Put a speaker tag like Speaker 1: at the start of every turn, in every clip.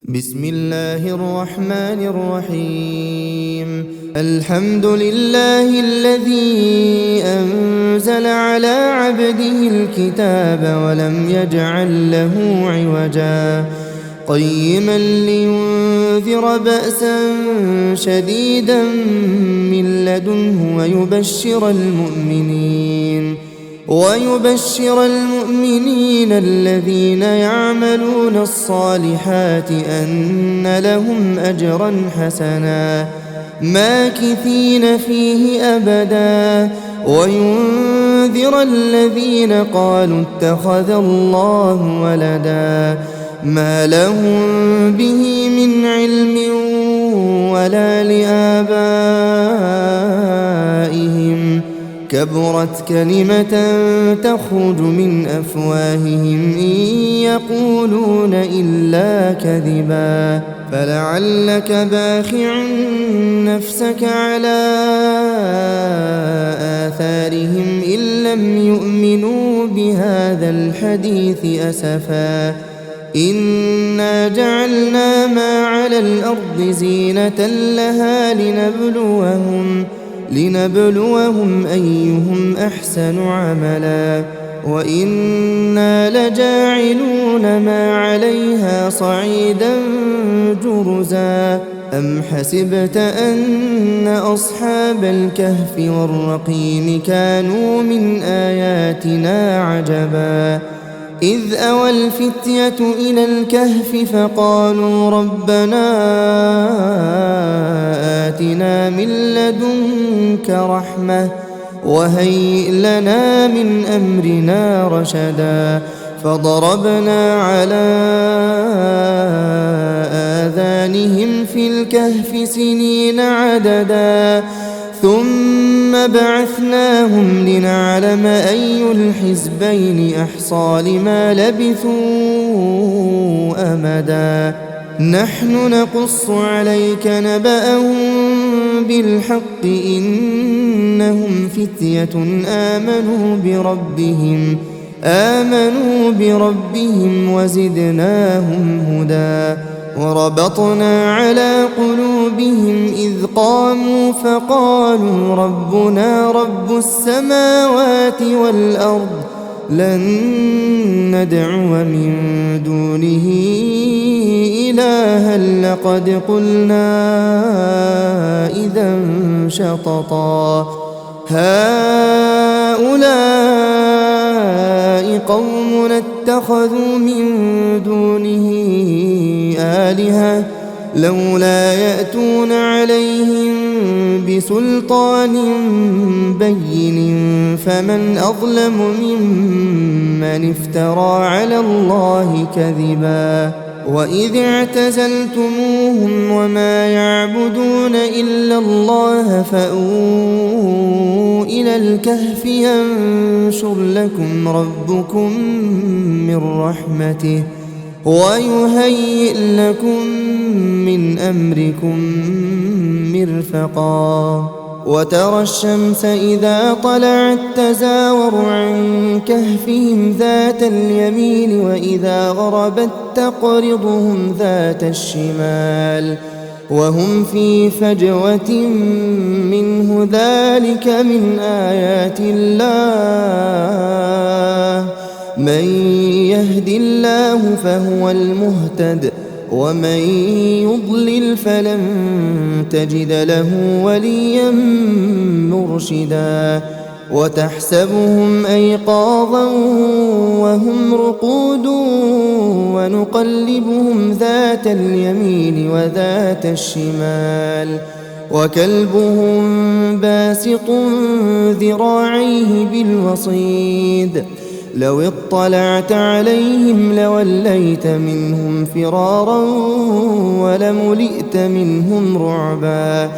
Speaker 1: بسم الله الرحمن الرحيم. الحمد لله الذي أنزل على عبده الكتاب ولم يجعل له عوجا قيما لينذر بأسا شديدا من لدنه ويبشر المؤمنين الذين يعملون الصالحات أن لهم أجرا حسنا ماكثين فيه أبدا وينذر الذين قالوا اتخذ الله ولدا ما لهم به من علم ولا لآبائهم كبرت كلمة تخرج من أفواههم إن يقولون إلا كذبا فلعلك باخع نفسك على آثارهم إن لم يؤمنوا بهذا الحديث أسفا إنا جعلنا ما على الأرض زينة لها لنبلوهم أيهم أحسن عملا وإنا لجاعلون ما عليها صعيدا جرزا أم حسبت أن أصحاب الكهف والرقيم كانوا من آياتنا عجبا إذ أوى الفتية إلى الكهف فقالوا ربنا آتنا من لدنك رحمة وهيئ لنا من أمرنا رشدا فضربنا على آذانهم في الكهف سنين عددا ثم بعثناهم لنعلم أي الحزبين أحصى لما لبثوا أمدا نحن نقص عليك نبأهم بالحق إنهم فتية آمنوا بربهم وزدناهم هدى وربطنا على قلوبهم إذ قاموا فقالوا ربنا رب السماوات والأرض لن ندعو من دونه إلها لقد قلنا إذا شططا هؤلاء قوم اتخذوا من دونه آلهة لولا يأتون عليهم بسلطان بين فمن أظلم ممن افترى على الله كذبا وإذ اعتزلتموهم وما يعبدون إلا الله فأووا إلى الكهف ينشر لكم ربكم من رحمته ويهيئ لكم من أمركم مرفقا وترى الشمس إذا طلعت تزاور عن كهفهم ذات اليمين وإذا غربت تقرضهم ذات الشمال وهم في فجوة منه ذلك من آيات الله من يهد الله فهو المهتد ومن يضلل فلن تجد له وليا مرشدا وتحسبهم أيقاظا وهم رقود ونقلبهم ذات اليمين وذات الشمال وكلبهم باسط ذراعيه بالوصيد لو اطلعت عليهم لوليت منهم فرارا ولملئت منهم رعبا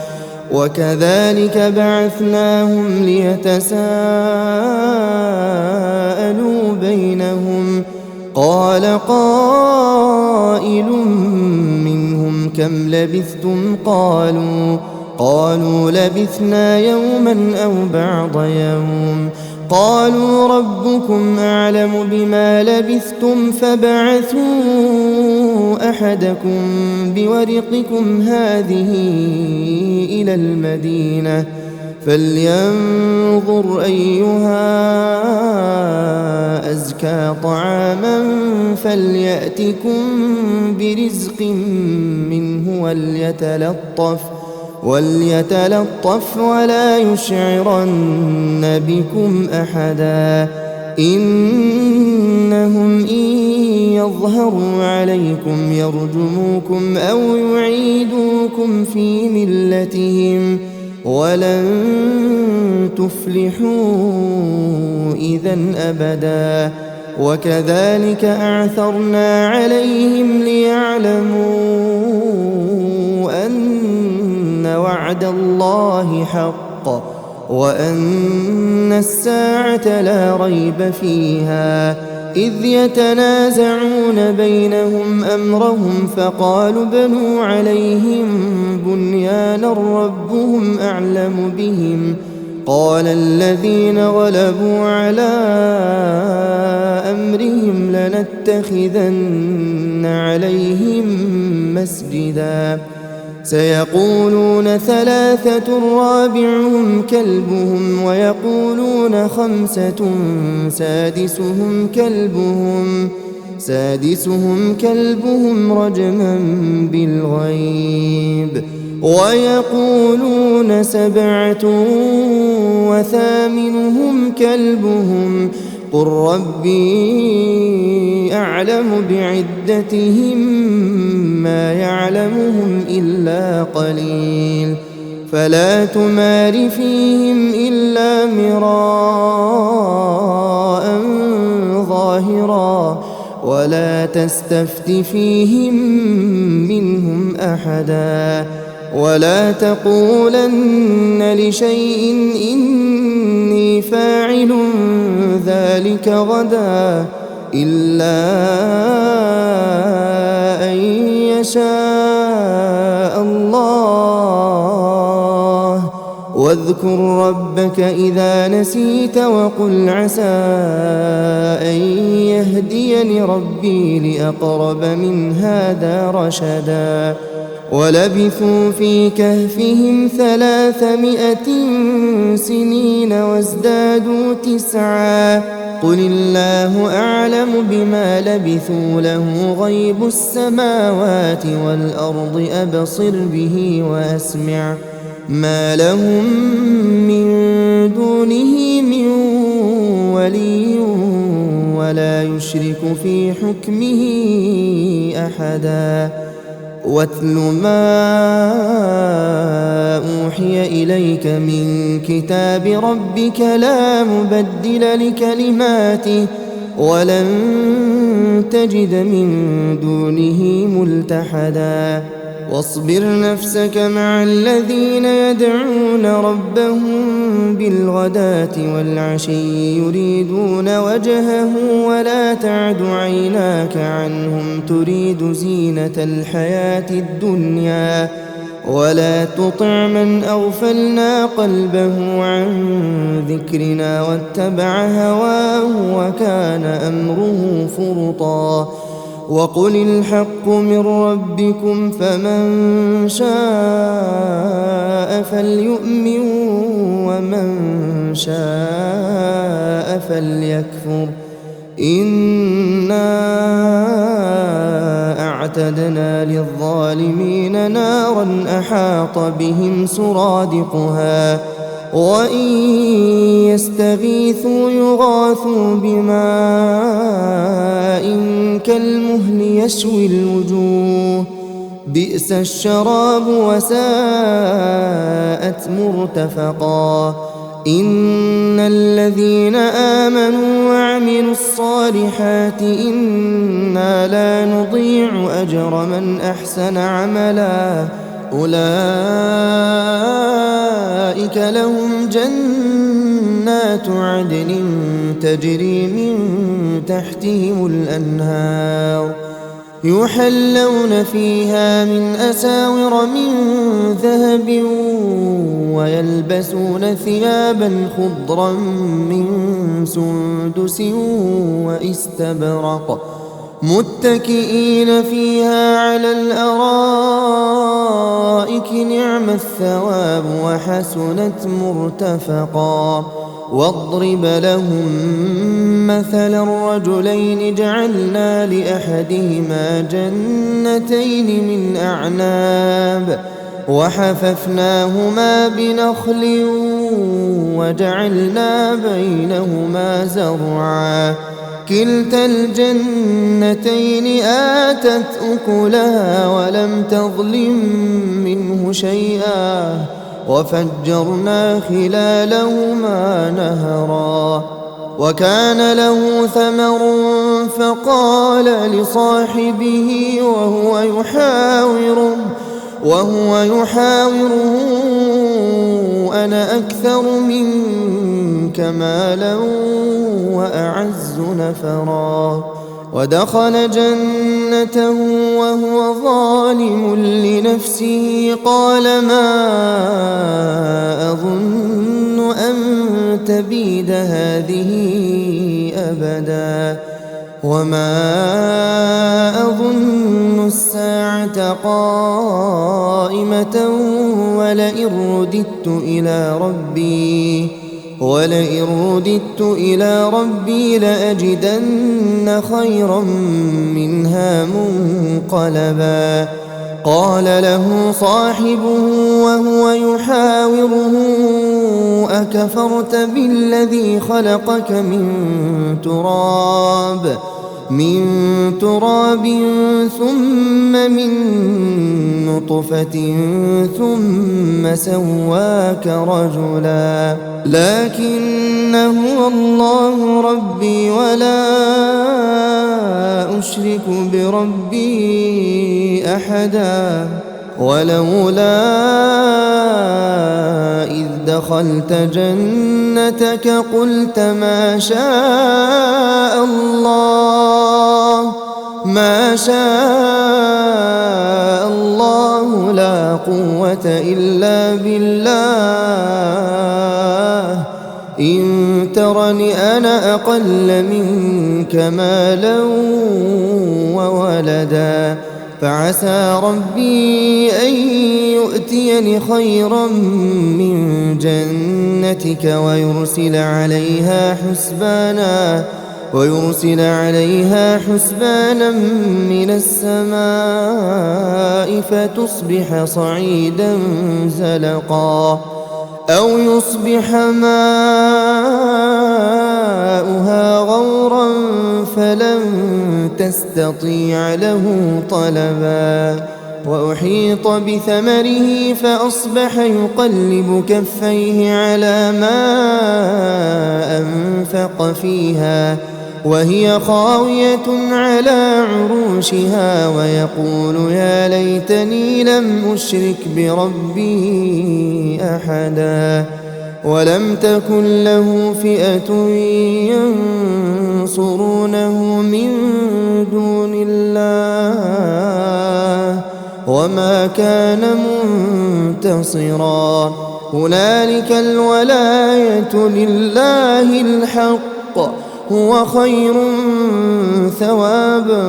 Speaker 1: وكذلك بعثناهم ليتساءلوا بينهم قال قائل منهم كم لبثتم قالوا لبثنا يوما أو بعض يوم قالوا ربكم أعلم بما لبثتم فابعثوا أحدكم بورقكم هذه إلى المدينة فلينظر أيها أزكى طعاما فليأتكم برزق منه وليتلطف ولا يشعرن بكم أحدا إنهم إن يظهروا عليكم يرجموكم أو يعيدوكم في ملتهم ولن تفلحوا إذا أبدا وكذلك أعثرنا عليهم ليعلموا أن وعد الله حق وأن الساعة لا ريب فيها إذ يتنازعون بينهم أمرهم فقالوا بنوا عليهم بنيانا ربهم أعلم بهم قال الذين غلبوا على أمرهم لنتخذن عليهم مسجدا سيقولون ثلاثة رابعهم كلبهم ويقولون خمسة سادسهم كلبهم رجما بالغيب ويقولون سبعة وثامنهم كلبهم قل ربي أعلم بعدتهم ما يعلمهم إلا قليل فلا تمار فيهم إلا مراء ظاهرا ولا تستفت فيهم منهم أحدا ولا تقولن لشيء إني فاعل ذلك غدا إلا أن يشاء الله واذكر ربك إذا نسيت وقل عسى أن يهديني ربي لأقرب من هذا رشدا ولبثوا في كهفهم 300 سنين وازدادوا 9 قل الله أعلم بما لبثوا له غيب السماوات والأرض أبصر به وأسمع ما لهم من دونه من ولي ولا يشرك في حكمه أحدا واتل ما أوحي إليك من كتاب ربك لا مبدل لكلماته ولن تجد من دونه ملتحدا واصبر نفسك مع الذين يدعون ربهم بالغداة والعشي يريدون وجهه ولا تعد عيناك عنهم تريد زينة الحياة الدنيا ولا تطع من أغفلنا قلبه عن ذكرنا واتبع هواه وكان أمره فرطا وقل الحق من ربكم فمن شاء فليؤمن ومن شاء فليكفر إنا أعتدنا للظالمين نارا أحاط بهم سرادقها وإن يستغيثوا يغاثوا بماء كالمهل يشوي الوجوه بئس الشراب وساءت مرتفقا إن الذين آمنوا وعملوا الصالحات إنا لا نضيع أجر من أحسن عملا أولئك لهم جنات عدن تجري من تحتهم الأنهار يحلون فيها من أساور من ذهب ويلبسون ثيابا خضرا من سندس واستبرق متكئين فيها على الأرائك نعم الثواب وحسنت مرتفقا. واضرب لهم مثلا الرجلين جعلنا لأحدهما جنتين من أعناب وحففناهما بنخل وجعلنا بينهما زرعا كلتا الجنتين آتت أكلها ولم تظلم منه شيئا وفجرنا خلالهما نهرا. وكان له ثمر فقال لصاحبه وهو يحاوره أنا أكثر منك مالا وأعز نفرا. ودخل جنته وهو ظالم لنفسه قال ما أظن أن تبيد هذه أبدا وما أظن الساعة قائمة ولئن رددت إلى ربي لأجدن خيرا منها منقلبا. قال له صاحبه وهو يحاوره أكفرت بالذي خلقك من تراب ثم من نطفة ثم سواك رجلا لكن هو الله ربي ولا أشرك بربي أحدا. ولولا إذ دخلت جنتك قلت ما شاء الله لا قوة إلا بالله إن ترني أنا أقل منك مالا وولدا فعسى ربي أن يؤتيني خيرا من جنتك ويرسل عليها حسبانا من السماء فتصبح صعيدا زلقا أو يصبح ماؤها غورا فلن تستطيع له طلبا. وأحيط بثمره فأصبح يقلب كفيه على ما أنفق فيها وهي خاوية على عروشها ويقول يا ليتني لم أشرك بربي أحدا. ولم تكن له فئة ينصرونه من دون الله وما كان منتصرا. هنالك الولاية لله الحق هو خير ثوابا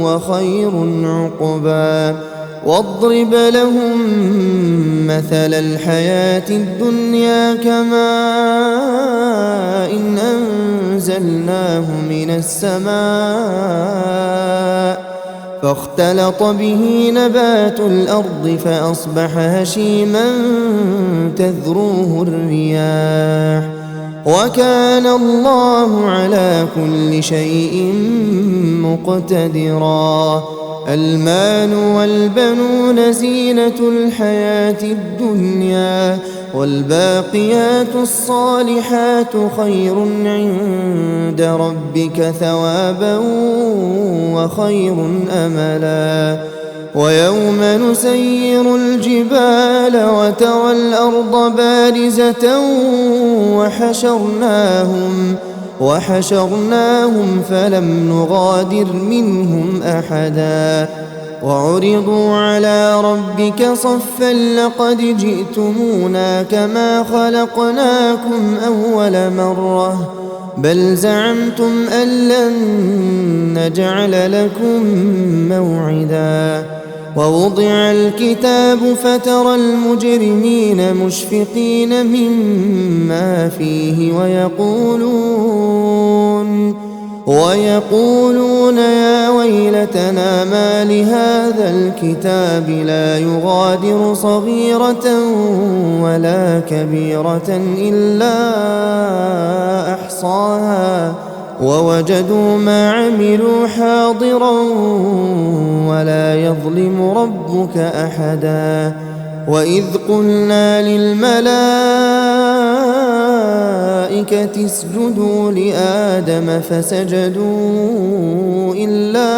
Speaker 1: وخير عقبا. واضرب لهم مثل الحياة الدنيا كماء إن أنزلناه من السماء فاختلط به نبات الأرض فأصبح هشيما تذروه الرياح وكان الله على كل شيء مقتدرا. المال والبنون زينة الحياة الدنيا والباقيات الصالحات خير عند ربك ثوابا وخير أملا. ويوم نسير الجبال وترى الأرض بارزة وحشرناهم فلم نغادر منهم أحدا. وعرضوا على ربك صفا لقد جئتمونا كما خلقناكم أول مرة بل زعمتم أن لن نجعل لكم موعدا ووضع الكتاب فترى المجرمين مشفقين مما فيه ويقولون يا ويلتنا ما لهذا الكتاب لا يغادر صغيرة ولا كبيرة إلا أحصاها ووجدوا ما عملوا حاضرا ولا يظلم ربك أحدا وإذ قلنا للملائكة اسجدوا لآدم فسجدوا إلا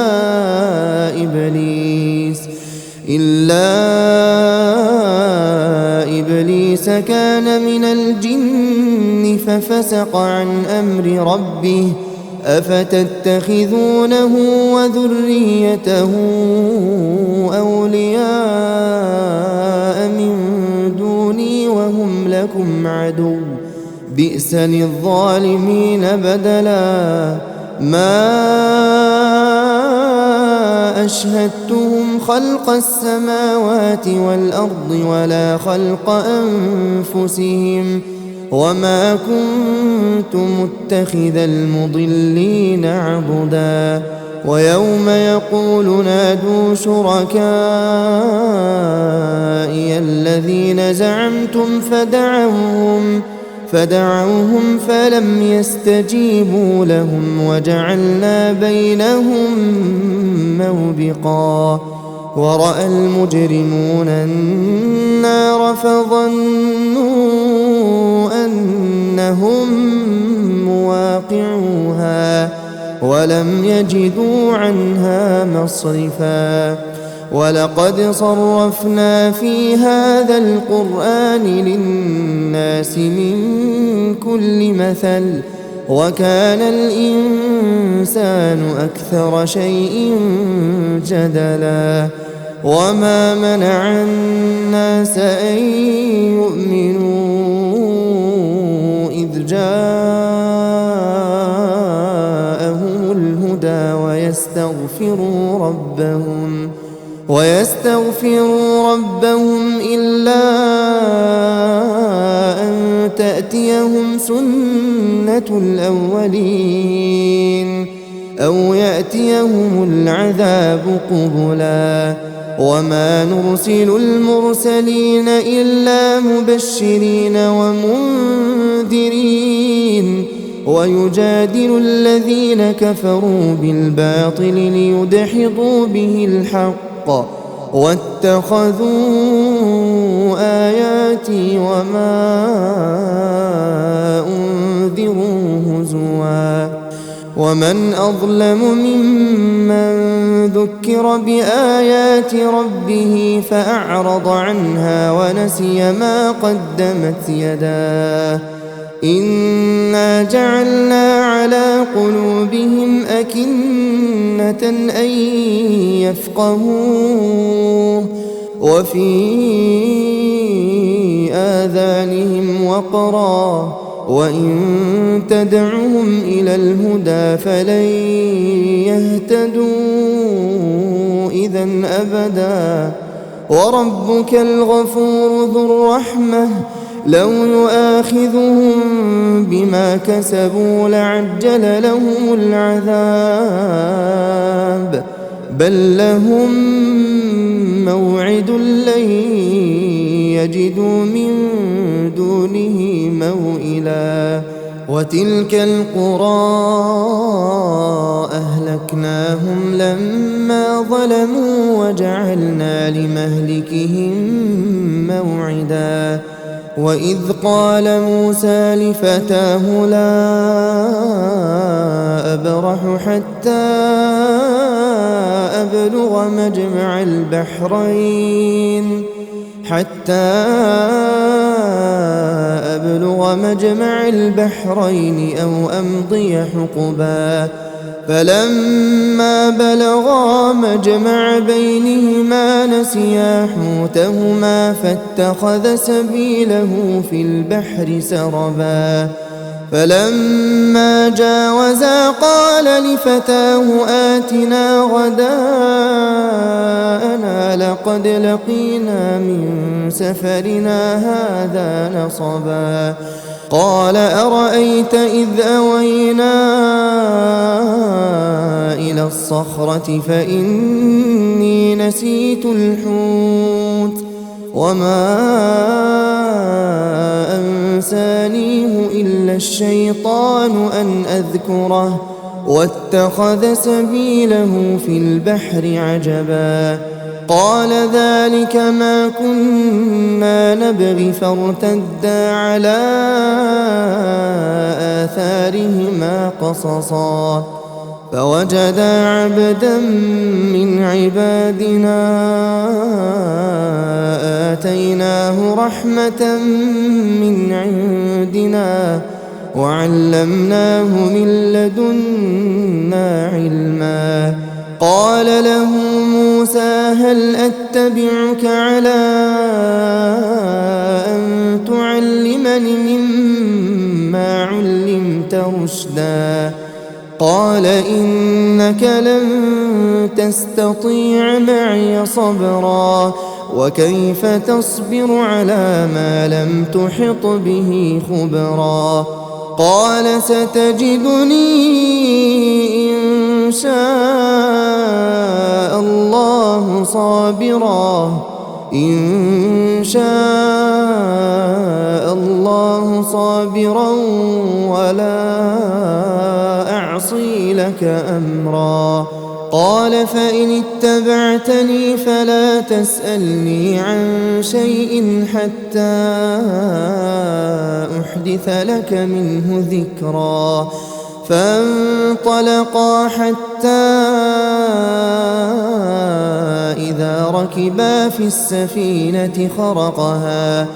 Speaker 1: إبليس كان من الجن ففسق عن أمر ربه أفتتخذونه وذريته أولياء من دوني وهم لكم عدو بئس للظالمين بدلا ما أشهدتهم خلق السماوات والأرض ولا خلق أنفسهم وما كنت متخذ المضلين عضدا ويوم يقول نادوا شركائي الذين زعمتم فدعوهم فلم يستجيبوا لهم وجعلنا بينهم موبقا ورأى المجرمون النار فظنوا أنهم مواقعوها ولم يجدوا عنها مصرفا ولقد صرفنا في هذا القرآن للناس من كل مثل وكان الإنسان أكثر شيء جدلا وما منع الناس أن يؤمنوا إذ جاءهم الهدى ويستغفروا ربهم إلا أن تأتيهم سنة الأولين أو يأتيهم العذاب قبلا وما نرسل المرسلين إلا مبشرين ومنذرين ويجادل الذين كفروا بالباطل ليدحضوا به الحق واتخذوا آياتي وما أنذروا هزوا ومن أظلم ممن ذكر بآيات ربه فأعرض عنها ونسي ما قدمت يداه إنا جعلنا على قلوبهم أكنة أن يفقهوه وفي آذانهم وقرا وإن تدعهم إلى الهدى فلن يهتدوا إذا أبدا وربك الغفور ذو الرحمة لو يؤاخذهم بما كسبوا لعجل لهم العذاب بل لهم موعد لن يجدوا من دونه موئلا وتلك القرى أهلكناهم لما ظلموا وجعلنا لمهلكهم موعدا وإذ قال موسى لفتاه لا أبرح حتى أبلغ مجمع البحرين أو أمضي حقبا فلما بلغا مجمع بينهما نسيا حوتهما فاتخذ سبيله في البحر سربا فلما جاوزا قال لفتاه آتنا غداءنا لقد لقينا من سفرنا هذا نصبا قال أرأيت إذ أوينا إلى الصخرة فإني نسيت الحوت وما أنسانيه إلا الشيطان أن أذكره واتخذ سبيله في البحر عجبا قال ذلك ما كنا نبغي فارتدا على آثارهما قصصا فوجدا عبدا من عبادنا آتيناه رحمة من عندنا وعلمناه من لدنا علما قال له موسى هل أتبعك على أن تعلمني مما علمت رشدا قال إنك لن تستطيع معي صبرا وكيف تصبر على ما لم تحط به خبرا قال ستجدني إن شاء الله صابرا ولا أعصي لك أمرا قال فإن اتبعتني فلا تسألني عن شيء حتى أحدث لك منه ذكرا فانطلقا حتى إذا ركبا في السفينة خرقها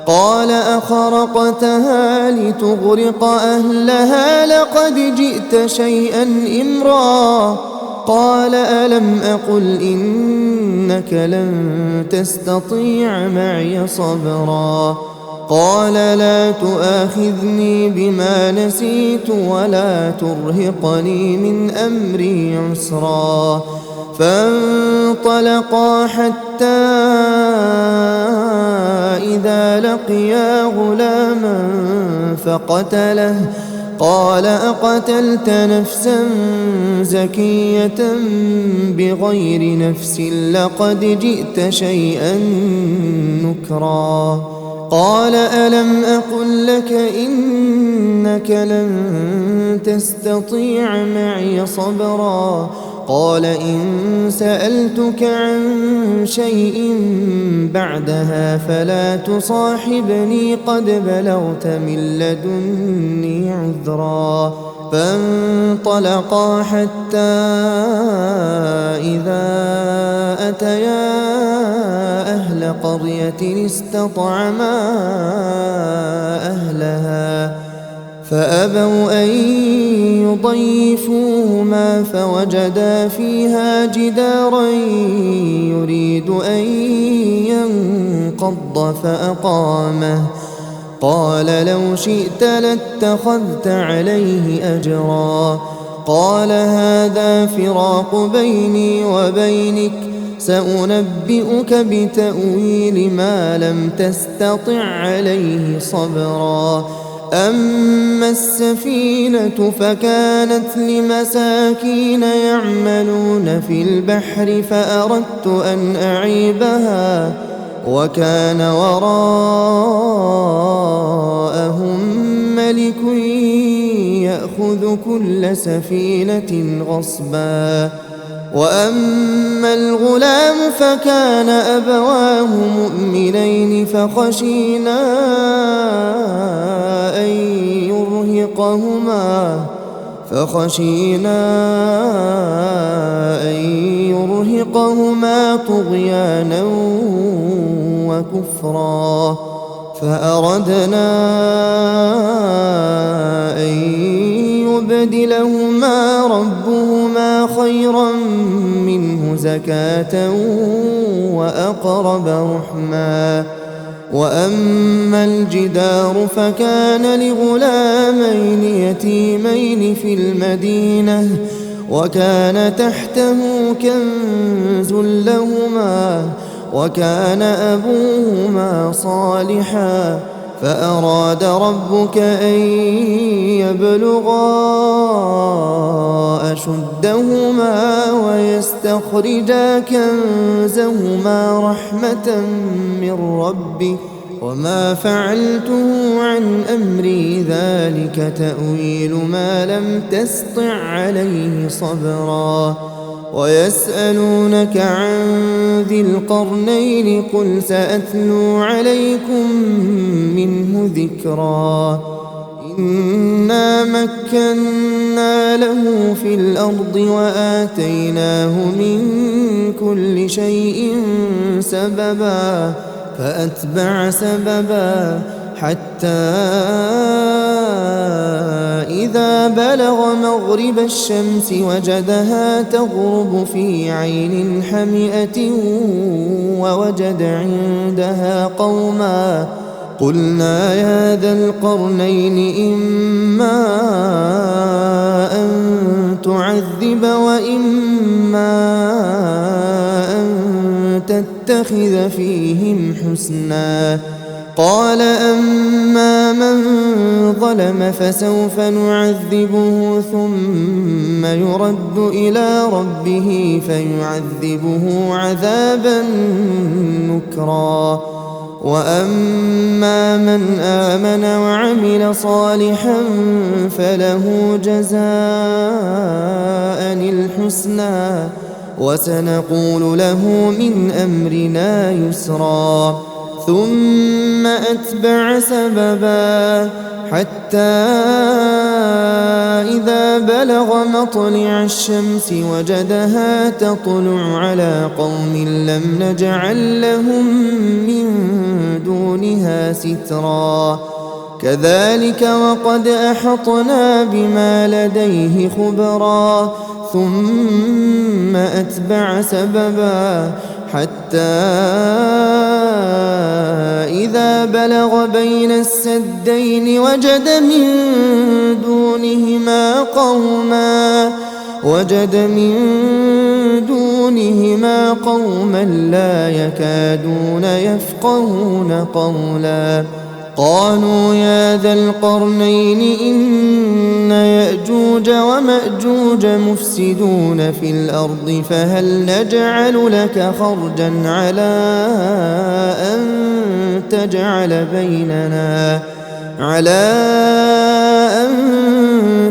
Speaker 1: قال أخرقتها لتغرق أهلها لقد جئت شيئا إمرا قال ألم أقل إنك لن تستطيع معي صبرا قال لا تؤاخذني بما نسيت ولا ترهقني من أمري عسرا فانطلقا حتى إذا لقيا غلاما فقتله قال أقتلت نفسا زكية بغير نفس لقد جئت شيئا نكرا قال ألم أقل لك إنك لن تستطيع معي صبرا قال إن سألتك عن شيء بعدها فلا تصاحبني قد بلغت من لدني عذرا فانطلقا حتى إذا أتيا أهل قرية استطعما أهلها فأبوا أن يضيفوهما فوجدا فيها جدارا يريد أن ينقض فأقامه قال لو شئت لاتخذت عليه أجرا قال هذا فراق بيني وبينك سأنبئك بتأويل ما لم تستطع عليه صبرا أما السفينة فكانت لمساكين يعملون في البحر فأردت أن أعيبها وكان وراءهم ملك يأخذ كل سفينة غصبا وأما الغلام فكان أبواه مؤمنين فخشينا أن يرهقهما طغيانا وكفرا فأردنا أن يبدلهما ربهما خيرا منه زكاة وأقرب رحما وأما الجدار فكان لغلامين يتيمين في المدينة وكان تحته كنز لهما وكان أبوهما صالحا فأراد ربك أن يبلغا أشدهما ويستخرجا كنزهما رحمة من ربك وما فعلته عن أمري ذلك تأويل ما لم تسطع عليه صبرا ويسألونك عن ذي القرنين قل سأتلو عليكم منه ذكرا إنا مكنا له في الأرض وآتيناه من كل شيء سببا فأتبع سببا حتى إذا بلغ مغرب الشمس وجدها تغرب في عين حمئة ووجد عندها قوما قلنا يا ذا القرنين إما أن تعذب وإما أن تتخذ فيهم حسنا قال أما من ظلم فسوف نعذبه ثم يرد إلى ربه فيعذبه عذابا نكرا وأما من آمن وعمل صالحا فله جزاء الحسنى وسنقول له من أمرنا يسرا ثم أتبع سببا حتى إذا بلغ مطلع الشمس وجدها تطلع على قوم لم نجعل لهم من دونها سترا كذلك وقد أحطنا بما لديه خبرا ثم أتبع سببا حتى إذا بلغ بين السدين وجد من دونهما قوما لا يكادون يفقهون قولا قالوا يا ذا القرنين إن يأجوج ومأجوج مفسدون في الأرض فهل نجعل لك خرجا على أن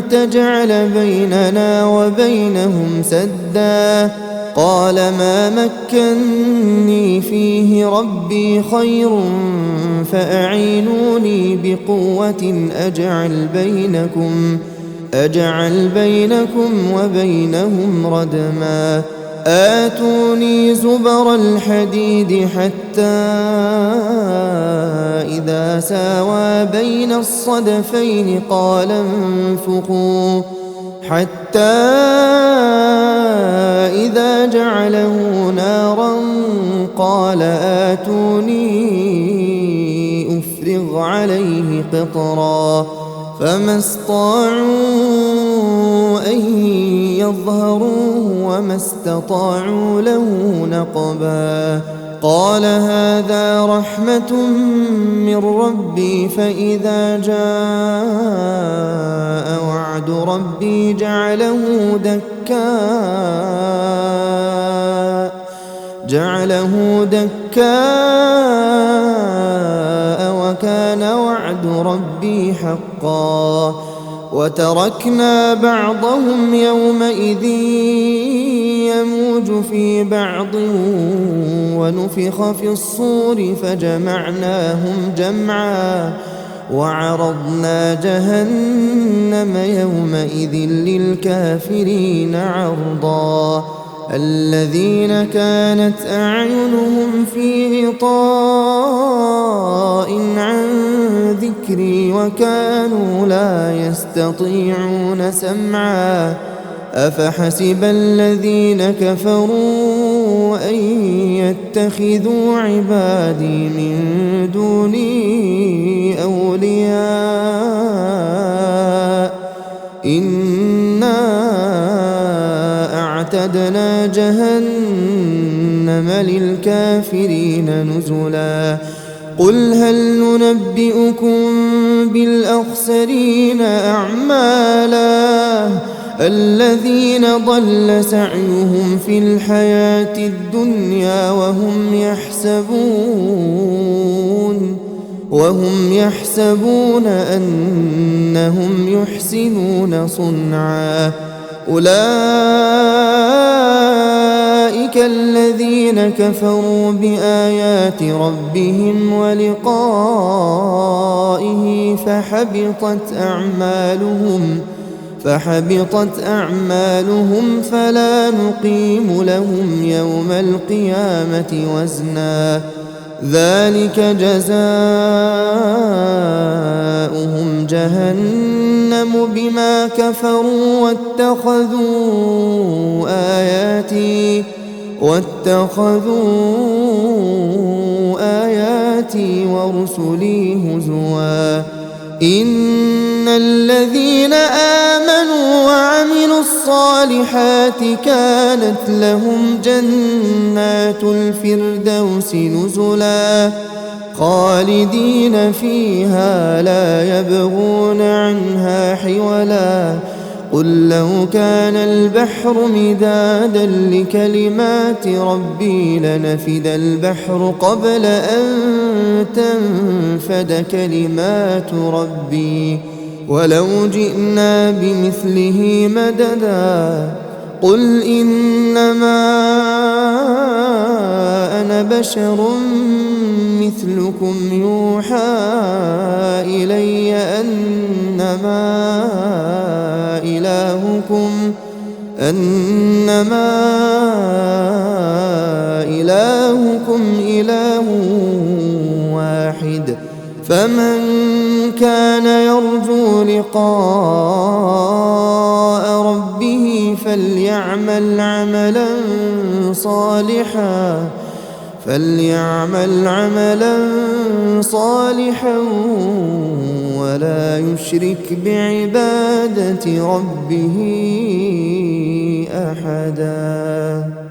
Speaker 1: تجعل بيننا وبينهم سدا قال ما مكني فيه ربي خير فأعينوني بقوة أجعل بينكم وبينهم ردما آتوني زبر الحديد حتى إذا ساوى بين الصدفين قال انفخوا حتى إذا جعله نارا قال آتوني أفرغ عليه قطرا فما استطاعوا أن يظهروه وما استطاعوا له نقبا قال هذا رحمة من ربي فإذا جاء وعد ربي جعله دكاء وكان وعد ربي حقا وتركنا بعضهم يومئذ يموج في بعض ونفخ في الصور فجمعناهم جمعا وعرضنا جهنم يومئذ للكافرين عرضا الذين كانت أعينهم في غطاء عن ذكري وكانوا لا يستطيعون سمعا أفحسب الذين كفروا أن يتخذوا عبادي من دوني أولياء إنا أعتدنا جهنم للكافرين نزلا قل هل ننبئكم بالأخسرين أعمالا الذين ضل سعيهم في الحياة الدنيا وهم يحسبون أنهم يحسنون صنعا أولئك الذين كفروا بآيات ربهم ولقائه فحبطت أعمالهم فلا نقيم لهم يوم القيامة وزنا ذلك جزاؤهم جهنم بما كفروا واتخذوا آياتي ورسلي هزوا إن الذين آمنوا وعملوا الصالحات كانت لهم جنات الفردوس نزلا خالدين فيها لا يبغون عنها حولا قل لو كان البحر مدادا لكلمات ربي لنفد البحر قبل أن تنفد كلمات ربي ولو جئنا بمثله مددا قل إنما أنا بشر مثلكم يوحى إلي أنما إلهكم إله واحد فمن كان يرجو لقاء ربه فليعمل عملا صالحا ولا يشرك بعبادة ربه أحدا.